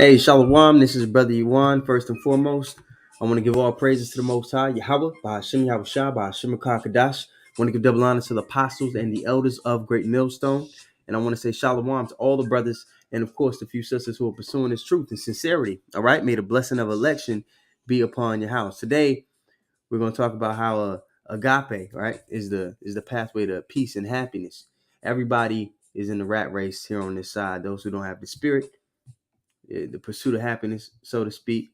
Hey, Shalom. This is Brother Yuan, first and foremost. I want to give all praises to the Most High, Yahweh, Ba'ashem Yahushua, Ba'ashem Kadash. I want to give double honor to the apostles and the elders of Great Millstone. And I want to say shalom to all the brothers and, of course, the few sisters who are pursuing this truth and sincerity. All right? May the blessing of election be upon your house. Today, we're going to talk about how agape, right, is the pathway to peace and happiness. Everybody is in the rat race here on this side. Those who don't have the spirit, the pursuit of happiness, so to speak,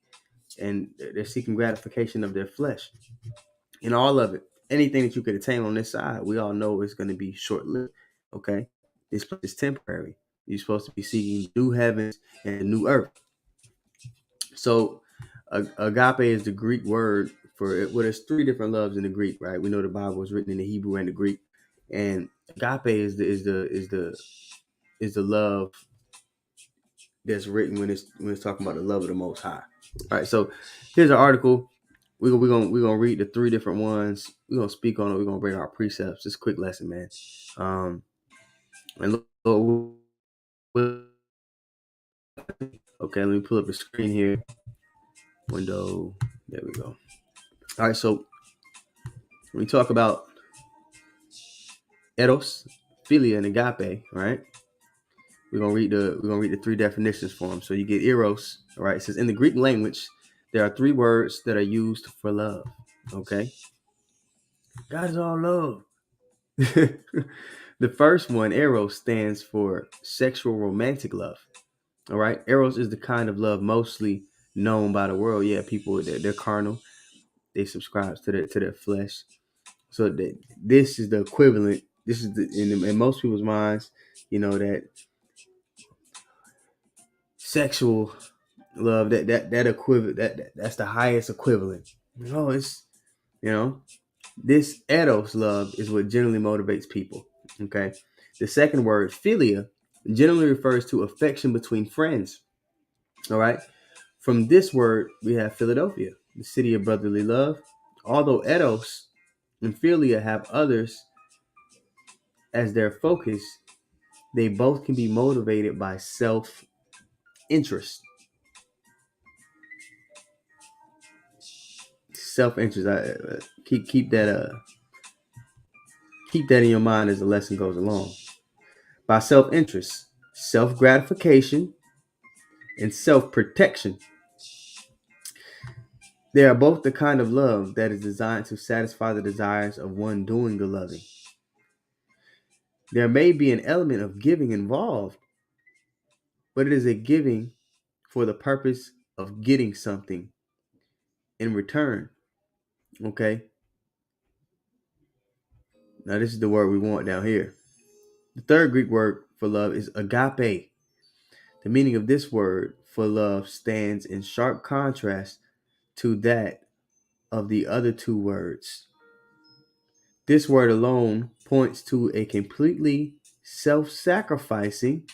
and they're seeking gratification of their flesh. And all of it, anything that you could attain on this side, we all know is going to be short-lived. Okay, this place is temporary. You're supposed to be seeking new heavens and a new earth. So, agape is the Greek word for it. Well, there's three different loves in the Greek, right? We know the Bible was written in the Hebrew and the Greek, and agape is the love that's written when it's talking about the love of the Most High. All right, so here's an article. We're gonna read the three different ones. We're gonna speak on it. We're gonna bring our precepts. Just a quick lesson, man. And look, okay, let me pull up the screen here. Window. There we go. All right, so when we talk about eros, philia, and agape, right? We're gonna read the three definitions for them. So you get eros, all right? It says in the Greek language, there are three words that are used for love. Okay, God is all love. The first one, eros, stands for sexual romantic love. All right, eros is the kind of love mostly known by the world. Yeah, people they're carnal. They subscribe to their flesh. So this is the equivalent. This is in most people's minds, that sexual love, that equivalent, that's the highest equivalent. It's this eros love is what generally motivates people. Okay, the second word, philia, generally refers to affection between friends. All right, from this word we have Philadelphia, the city of brotherly love. Although eros and philia have others as their focus, they both can be motivated by self-interest. Self-interest. Keep that in your mind as the lesson goes along. By self-interest, self-gratification, and self-protection. They are both the kind of love that is designed to satisfy the desires of one doing the loving. There may be an element of giving involved, but it is a giving for the purpose of getting something in return. Okay? Now, this is the word we want down here. The third Greek word for love is agape. The meaning of this word for love stands in sharp contrast to that of the other two words. This word alone points to a completely self-sacrificing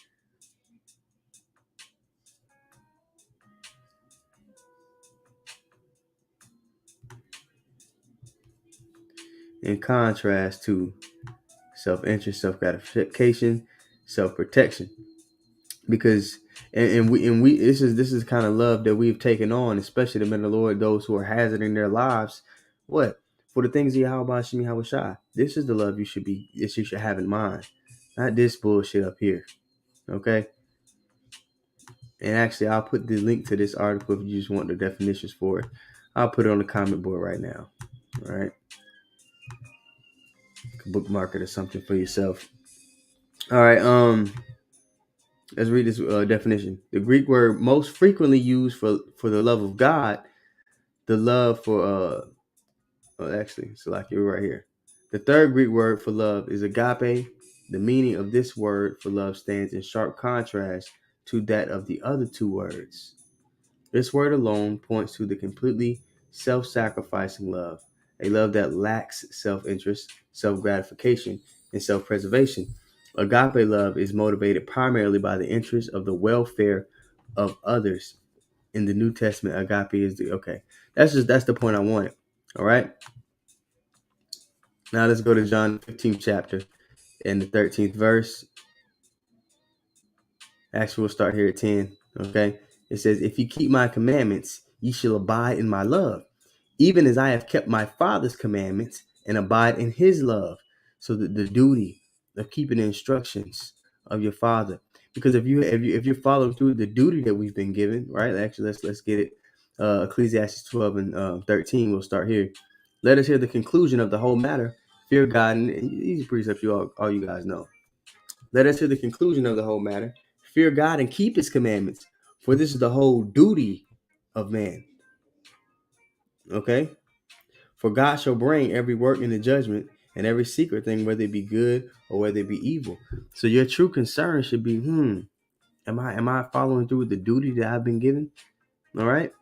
in contrast to self-interest, self-gratification, self-protection. Because we this is kind of love that we've taken on, especially the men of the Lord, those who are hazarding their lives. What? For the things of Yahweh Shemi Hawashai. This is the love you should have in mind. Not this bullshit up here. Okay? And actually, I'll put the link to this article if you just want the definitions for it. I'll put it on the comment board right now. All right? Bookmark it or something for yourself. All right. Let's read this definition. The Greek word most frequently used for the love of God, the love for actually, so like you're right here. The third Greek word for love is agape. The meaning of this word for love stands in sharp contrast to that of the other two words. This word alone points to the completely self-sacrificing love, a love that lacks self-interest, self-gratification, and self-preservation. Agape love is motivated primarily by the interest of the welfare of others. In the New Testament, agape is that's the point I wanted. All right. Now let's go to John 15th chapter and the 13th verse. Actually, we'll start here at 10. Okay. It says, if you keep my commandments, ye shall abide in my love, even as I have kept my Father's commandments and abide in his love. So that the duty of keeping the instructions of your Father, because if you're following through the duty that we've been given, right? Actually, let's get it. Ecclesiastes 12 and 13. We'll start here. Let us hear the conclusion of the whole matter. Fear God, and these precepts all you guys know. Let us hear the conclusion of the whole matter. Fear God and keep his commandments, for this is the whole duty of man. Okay? For God shall bring every work into judgment, and every secret thing, whether it be good or whether it be evil. So your true concern should be, am I following through with the duty that I've been given? All right.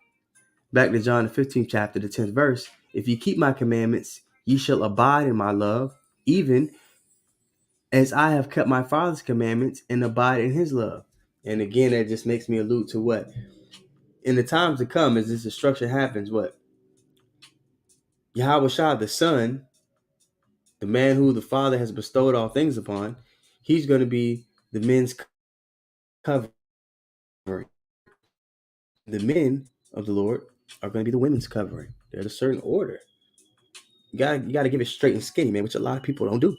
Back to John the 15th chapter, the 10th verse. If you keep my commandments, ye shall abide in my love, even as I have kept my Father's commandments and abide in his love. And again, that just makes me allude to what? In the times to come, as this destruction happens, what? Yahweh Shah, the Son, the man who the Father has bestowed all things upon, he's going to be the men's covering. The men of the Lord are going to be the women's covering. There's a certain order. You gotta give it straight and skinny, man, which a lot of people don't do.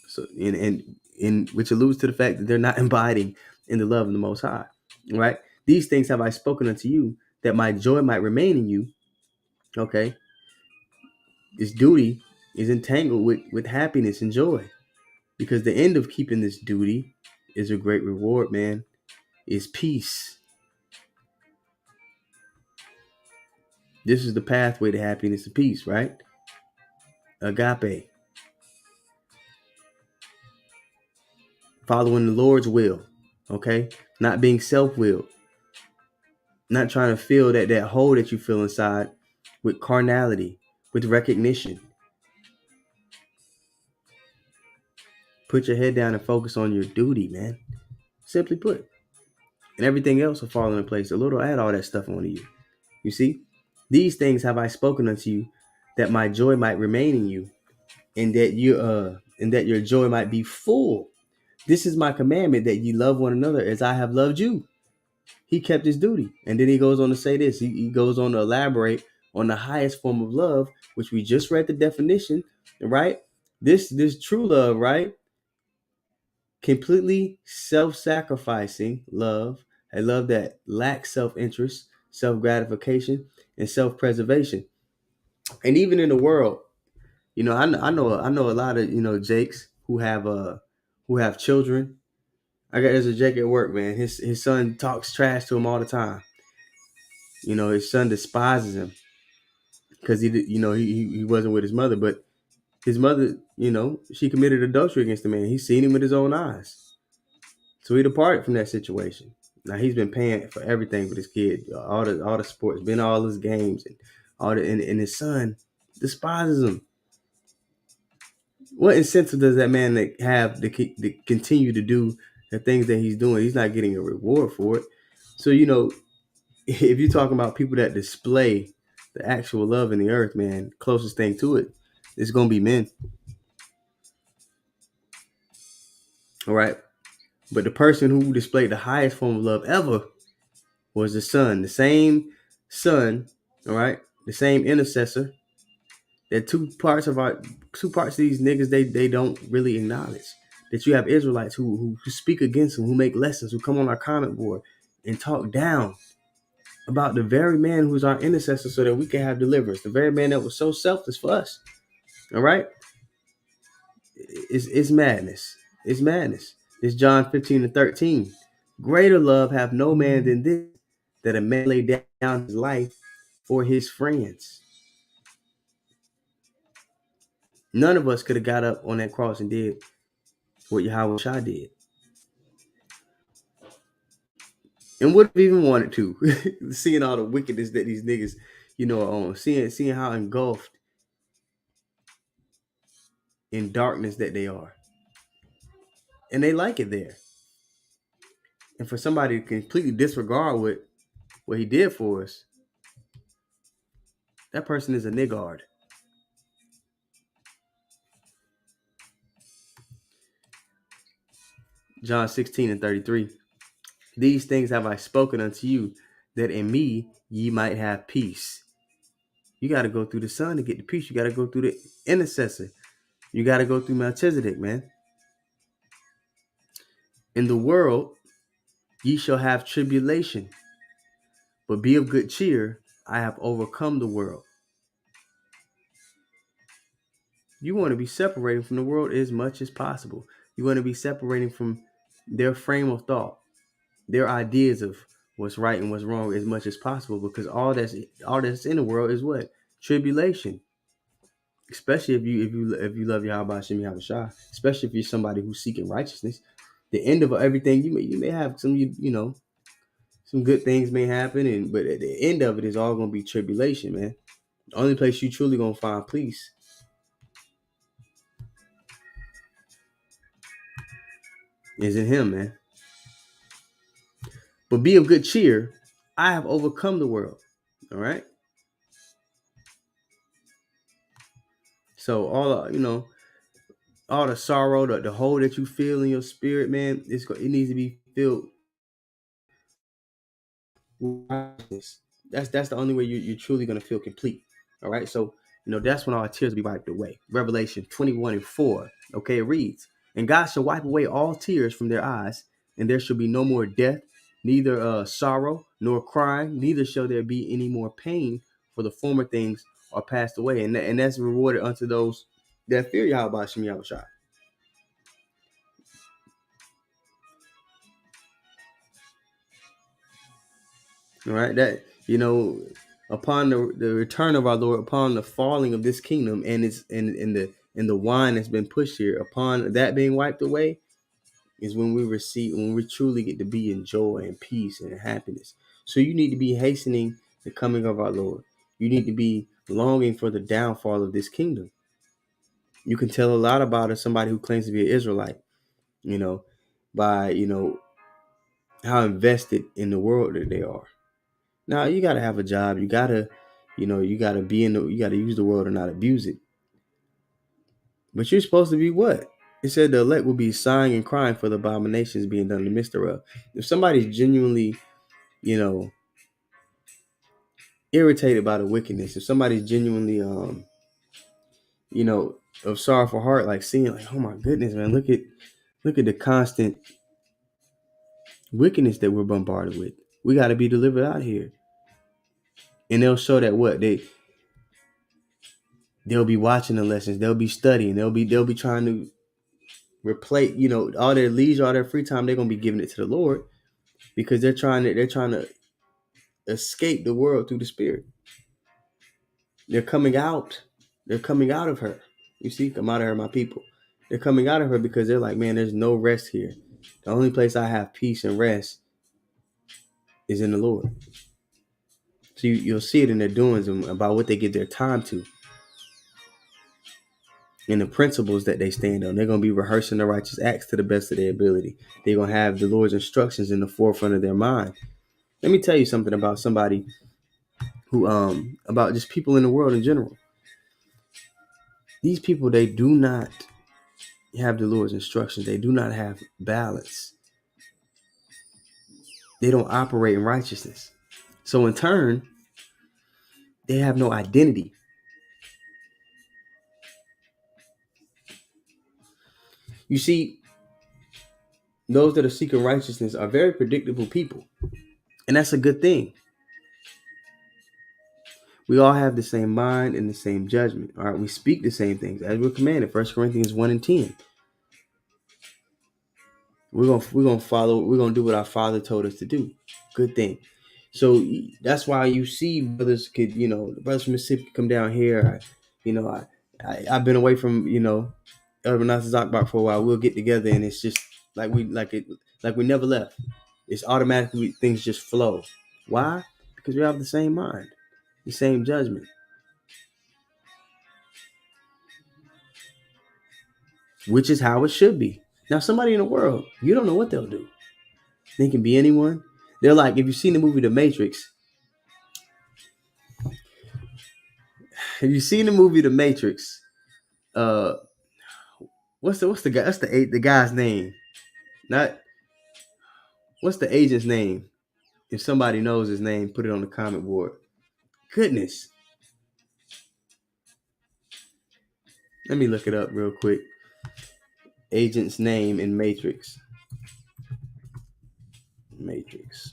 So and which alludes to the fact that they're not abiding in the love of the Most High. Right? These things have I spoken unto you, that my joy might remain in you. Okay. This duty is entangled with happiness and joy. Because the end of keeping this duty is a great reward, man. Is peace. This is the pathway to happiness and peace, right? Agape. Following the Lord's will. Okay? Not being self-willed. Not trying to fill that hole that you feel inside with carnality, with recognition. Put your head down and focus on your duty, man. Simply put. And everything else will fall into place. The Lord will add all that stuff onto you. You see? These things have I spoken unto you, that my joy might remain in you, and that your joy might be full. This is my commandment, that ye love one another as I have loved you. He kept his duty. And then he goes on to say this. He goes on to elaborate on the highest form of love, which we just read the definition, right? This true love, right? Completely self-sacrificing love, a love that lacks self-interest, self-gratification, and self-preservation. And even in the world, I know a lot of Jakes who have children. There's a Jake at work, man. His son talks trash to him all the time. His son despises him because he wasn't with his mother, but his mother, she committed adultery against the man. He's seen him with his own eyes. So he departed from that situation. Now he's been paying for everything for this kid, all the sports, been all his games, and and his son despises him. What incentive does that man have to continue to do the things that he's doing? He's not getting a reward for it. So if you're talking about people that display the actual love in the earth, man, closest thing to it is going to be men. All right. But the person who displayed the highest form of love ever was the son, the same son. All right. The same intercessor. That two parts of these niggas, they don't really acknowledge. That you have Israelites who speak against them, who make lessons, who come on our comment board and talk down about the very man who's our intercessor so that we can have deliverance. The very man that was so selfless for us. All right? It's madness. It's madness. It's John 15:13. Greater love have no man than this, that a man lay down his life for his friends. None of us could have got up on that cross and did what Yahweh Shah did. And would have even wanted to, seeing all the wickedness that these niggas, are on, seeing how engulfed in darkness that they are. And they like it there. And for somebody to completely disregard what he did for us, that person is a niggard. John 16:33. These things have I spoken unto you, that in me ye might have peace. You got to go through the Son to get the peace. You got to go through the intercessor. You got to go through Melchizedek, man. In the world, ye shall have tribulation, but be of good cheer. I have overcome the world. You want to be separating from the world as much as possible. You want to be separating from their frame of thought, their ideas of what's right and what's wrong as much as possible, because all that's in the world is what? Tribulation. Especially if you love Yahweh Shem Yahweh, especially if you're somebody who's seeking righteousness. The end of everything, you may have some some good things may happen, but at the end of it is all gonna be tribulation, man. The only place you truly gonna find peace is in Him, man. But be of good cheer. I have overcome the world. All right. So all the sorrow, the hole that you feel in your spirit, man, it needs to be filled with righteousness. That's the only way you're truly gonna feel complete. All right. So that's when all our tears will be wiped away. Revelation 21:4. Okay, it reads, and God shall wipe away all tears from their eyes, and there shall be no more death, neither sorrow nor crying, neither shall there be any more pain, for the former things are passed away. And that's rewarded unto those that fear Yahweh Shem Yahweh. All right, that upon the return of our Lord, upon the falling of this kingdom and its and the wine that's been pushed here, upon that being wiped away, is when we truly get to be in joy and peace and happiness. So you need to be hastening the coming of our Lord. You need to be longing for the downfall of this kingdom. You can tell a lot about it, somebody who claims to be an Israelite, by how invested in the world that they are. Now you gotta have a job. You gotta, you gotta you gotta use the world and not abuse it. But you're supposed to be what? It said the elect will be sighing and crying for the abominations being done in the midst thereof. If somebody's genuinely, you know, irritated by the wickedness, if somebody's genuinely, of sorrowful heart, like seeing, like, oh my goodness, man, look at the constant wickedness that we're bombarded with. We got to be delivered out here, and they'll show that they'll be watching the lessons, they'll be studying, they'll be trying to replace, all their leisure, all their free time, they're gonna be giving it to the Lord, because they're trying to escape the world through the Spirit. They're coming out. They're coming out of her. You see, come out of her, my people. They're coming out of her because they're like, man, there's no rest here. The only place I have peace and rest is in the Lord. So you'll see it in their doings about what they give their time to, and the principles that they stand on. They're going to be rehearsing the righteous acts to the best of their ability. They're going to have the Lord's instructions in the forefront of their mind. Let me tell you something about somebody who, about just people in the world in general. These people, they do not have the Lord's instructions. They do not have balance. They don't operate in righteousness. So in turn, they have no identity. You see, those that are seeking righteousness are very predictable people. And that's a good thing. We all have the same mind and the same judgment. All right, we speak the same things as we're commanded. 1 Corinthians 1:10. We're gonna follow. We're gonna do what our Father told us to do. Good thing. So that's why you see brothers could, the brothers from Mississippi come down here. I've been away from Elder Nasser Zakbak for a while. We'll get together and it's just like we never left. It's automatically things just flow. Why? Because we have the same mind, the same judgment. Which is how it should be. Now, somebody in the world, you don't know what they'll do. They can be anyone. They're like, if you've seen the movie The Matrix, uh, what's the guy's name? Not what's the agent's name? If somebody knows his name, put it on the comment board. Goodness. Let me look it up real quick. Agent's name in Matrix. Matrix.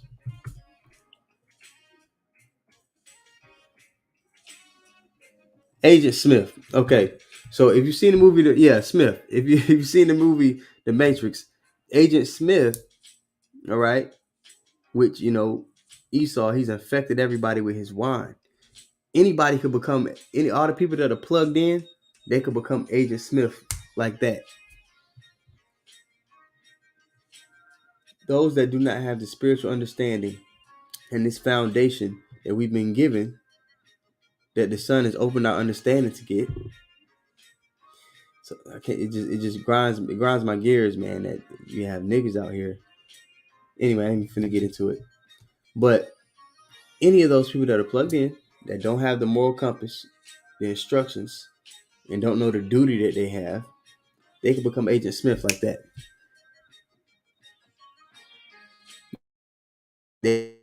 Agent Smith. Okay. So if you've seen the movie, Smith. If you've seen the movie The Matrix, Agent Smith, all right, which, Esau, he's infected everybody with his wine. Anybody could become, all the people that are plugged in, they could become Agent Smith like that. Those that do not have the spiritual understanding and this foundation that we've been given, that the Son has opened our understanding to get. So I can't. It just grinds my gears, man. That you have niggas out here. Anyway, I ain't finna get into it. But any of those people that are plugged in, that don't have the moral compass, the instructions, and don't know the duty that they have, they can become Agent Smith like that. They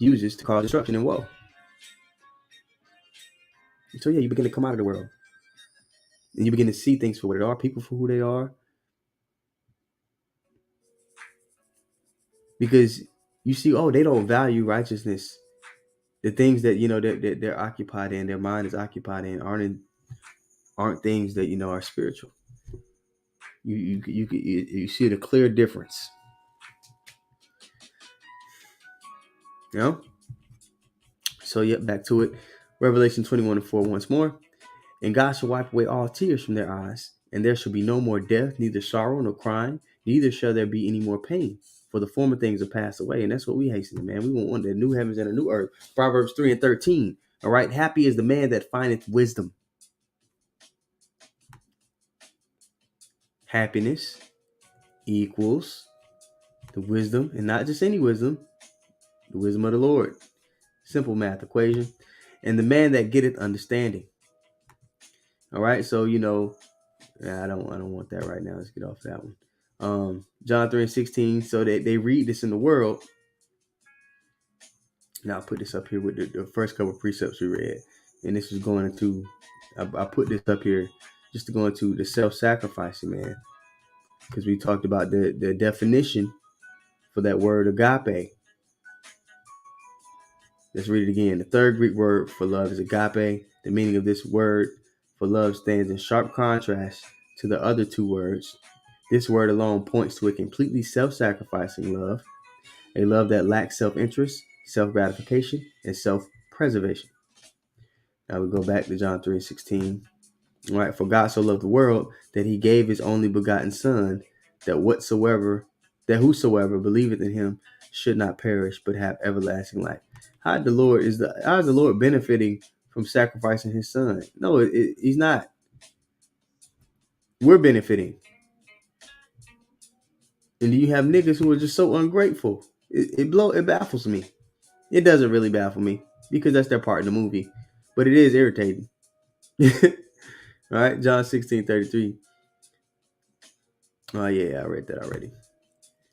uses to cause destruction and woe. So yeah, you begin to come out of the world, and you begin to see things for what they are, people for who they are, because you see, they don't value righteousness. The things that that they're occupied in, their mind is occupied in, aren't things that are spiritual. You see the clear difference. So back to it. Revelation 21:4 once more. And God shall wipe away all tears from their eyes, and there shall be no more death, neither sorrow nor crying, neither shall there be any more pain. For the former things are passed away. And that's what we hasten, man. We want the new heavens and a new earth. Proverbs 3:13. All right. Happy is the man that findeth wisdom. Happiness equals the wisdom, and not just any wisdom, the wisdom of the Lord. Simple math equation. And the man that getteth understanding. All right. So, I don't want that right now. Let's get off that one. John 3:16. So they read this in the world. Now I'll put this up here with the first couple of precepts we read. And this is going into, I put this up here just to go into the self-sacrificing, man. Because we talked about the definition for that word agape. Let's read it again. The third Greek word for love is agape. The meaning of this word for love stands in sharp contrast to the other two words. This word alone points to a completely self-sacrificing love, a love that lacks self-interest, self-gratification, and self-preservation. Now we go back to John 3:16. All right, for God so loved the world that he gave his only begotten Son, that whosoever believeth in him should not perish but have everlasting life. How is the Lord benefiting from sacrificing his Son? No, he's not. We're benefiting. And you have niggas who are just so ungrateful. It baffles me. It doesn't really baffle me because that's their part in the movie, but it is irritating. All right, John 16:33. Oh yeah, I read that already.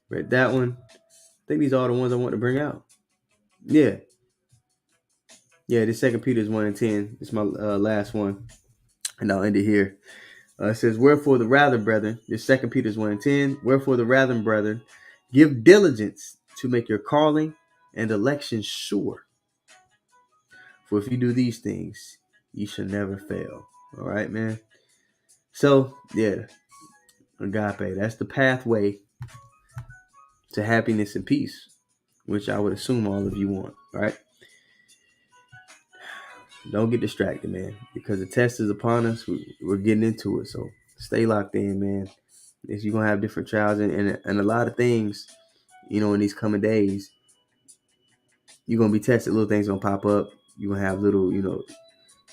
Read that one. I think these are all the ones I want to bring out. Yeah. This 2 Peter 1:10. It's my last one, and I'll end it here. It says, "Wherefore the rather, brethren," this 2 Peter 1:10. "Wherefore the rather, brethren, give diligence to make your calling and election sure. For if you do these things, you shall never fail." All right, man. So agape. That's the pathway to happiness and peace, which I would assume all of you want. All right. Don't get distracted, man, because the test is upon us. We're getting into it, so stay locked in, man. You're gonna have different trials and a lot of things, in these coming days. You're gonna be tested. Little things gonna pop up. You're gonna have little,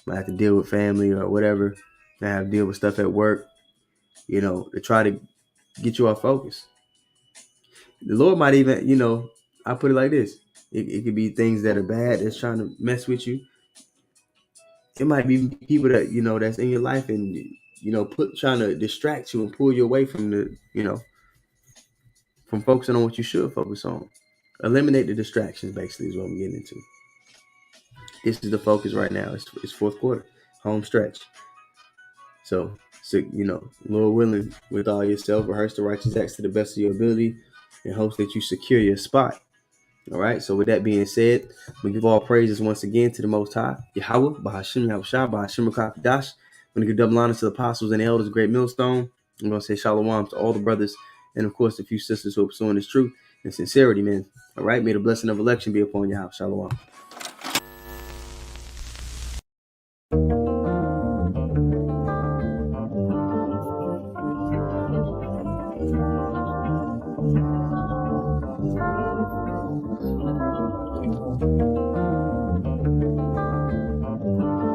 might have to deal with family or whatever. Might have to deal with stuff at work, to try to get you off focus. The Lord might even, I put it like this. It could be things that are bad that's trying to mess with you. It might be people that that's in your life and trying to distract you and pull you away from the from focusing on what you should focus on. Eliminate the distractions, basically, is what I'm getting into. This is the focus right now. It's fourth quarter, home stretch. So, Lord willing, with all yourself, rehearse the righteous acts to the best of your ability in hopes that you secure your spot. All right. So with that being said, we give all praises once again to the Most High, Yahweh, Bahashim Yahushua, Bahashim Kakadash. I'm going to give double honor to the apostles and the elders, great millstone. I'm going to say shalom to all the brothers and, of course, a few sisters who are pursuing this truth and sincerity, man. All right. May the blessing of election be upon Yahweh. Shalom.